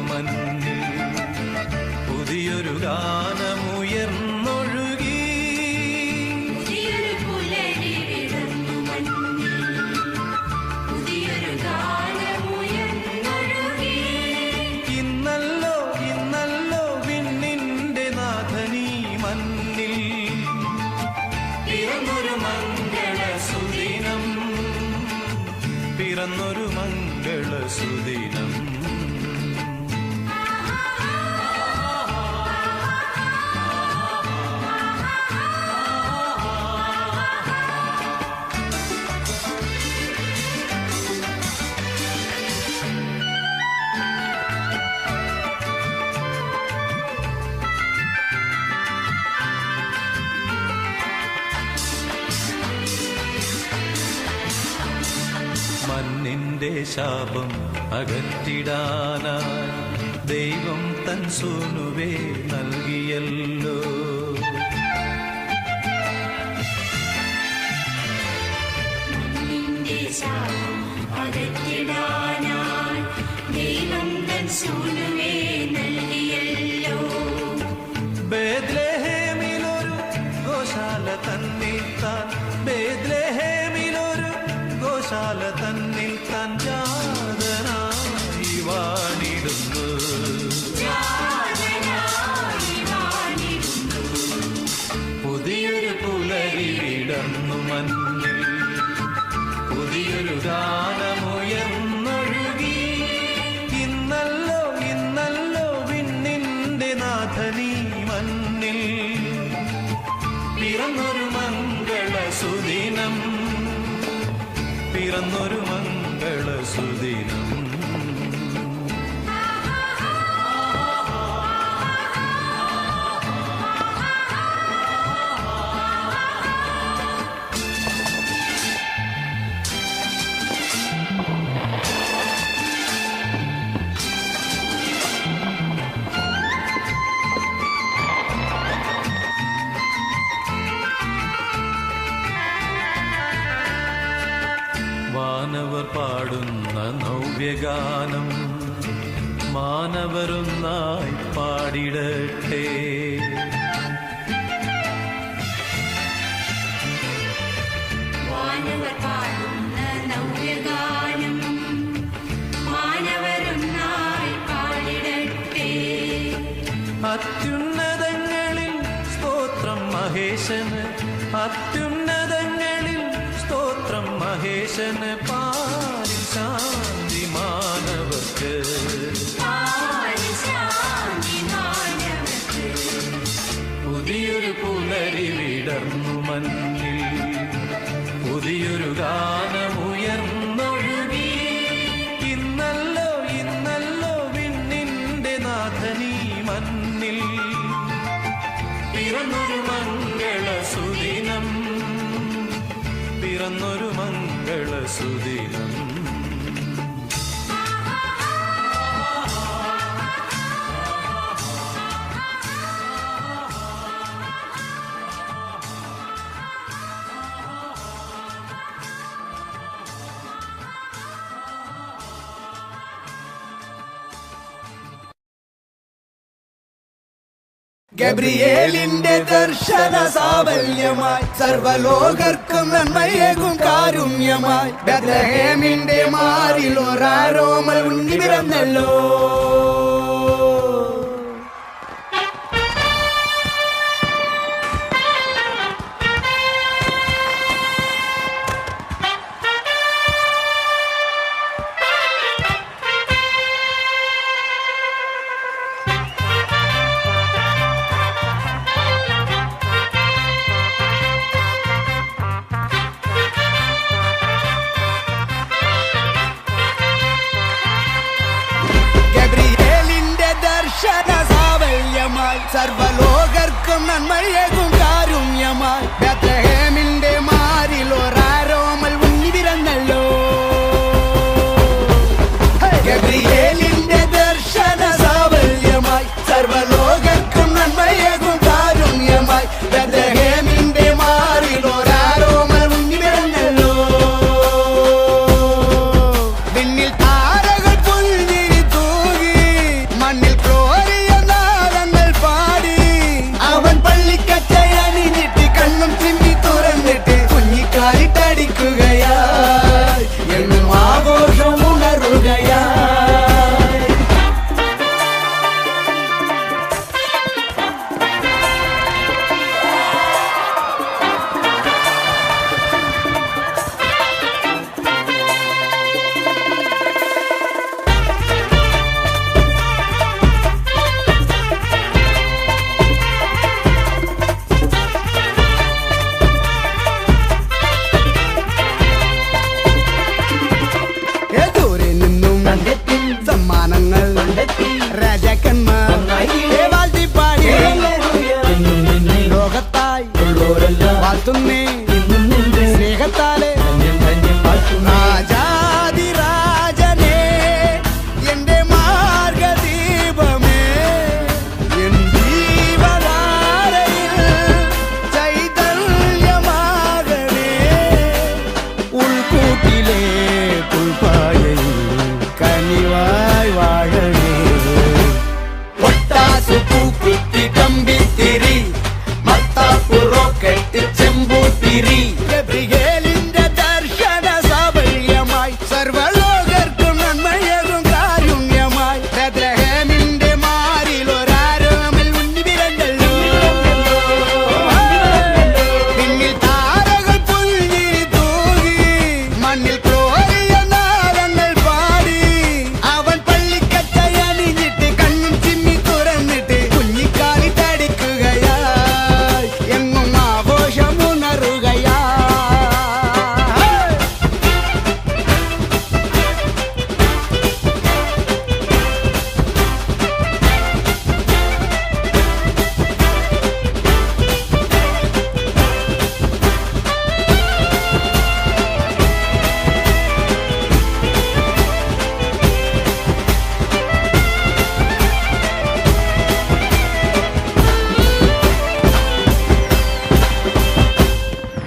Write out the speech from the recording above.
മഞ്ഞിൽ പുതിയൊരു ഗാനമുയർന്നൊഴുകി. ഇന്നല്ലോ ഇന്നല്ലോ വിണ്ണിന്റെ നാഥനീ മണ്ണിൽ പിറന്നൊരു മംഗളസുദിനം, പിറന്നൊരു മംഗളസുദിനം. മണ്ണിന്റെ ശാപം അകറ്റിടാനായി ദൈവം തൻ സൂനുവേ നൽകിയല്ലോ. മണ്ണിന്റെ ശാപം അകറ്റിടാനായി ദൈവം തൻ സൂനുവേ നൽകിയല്ലോ. ബേത്ലഹേമിലൊരു ഗോശാല തന്നിൽ താൻ, ബേത്ലഹേമിലൊരു ഗോശാല തന്നിൽ താൻ ജാതനായി വാണിടുന്നു. പുതിയൊരു പുലരി വിടർന്നു മഞ്ഞിൽ പുതിയൊരു ഗാനമുയർന്നൊഴുകി. ഇന്നല്ലോ ഇന്നല്ലോ വിണ്ണിന്റെ നാഥനീ മണ്ണിൽ പിറന്നൊരു മംഗളസുദിനം, പിറന്നൊരു മംഗളസുദിനം. വാനവർ പാടുന്ന നവ്യഗാനം മാനവരൊന്നായി പാടിടട്ടെ. വാനവർ പാടുന്ന നവ്യഗാനം മാനവരൊന്നായി പാടിടട്ടെ. അത്യുന്നതങ്ങളിൽ സ്തോത്രം മഹേശന്, അത്യുന്നതങ്ങളിൽ സ്തോത്രം മഹേശന്. പാരിൽ ശാന്തി മാനവർക്ക്, പുതിയൊരു പുലരി വിടർന്നു മഞ്ഞിൽ പുതിയൊരു ഗാനമുയർന്നൊഴുകി. ഇന്നല്ലോ ഇന്നല്ലോ വിണ്ണിന്റെ നാഥനീ മണ്ണിൽ പിറന്നൊരു മംഗളസുദിനം, പിറന്നൊരു മംഗളസുദിനം. ഗബ്രിയേലിന്റെ ദർശന സാഫല്യമായി സർവലോകർക്കും നന്മയേകും കാരുണ്യമായി ബേത്ലഹേമിന്റെ മാറിൽ ഒരാരോമൽ ഉണ്ണി പിറന്നല്ലോ. എത്തി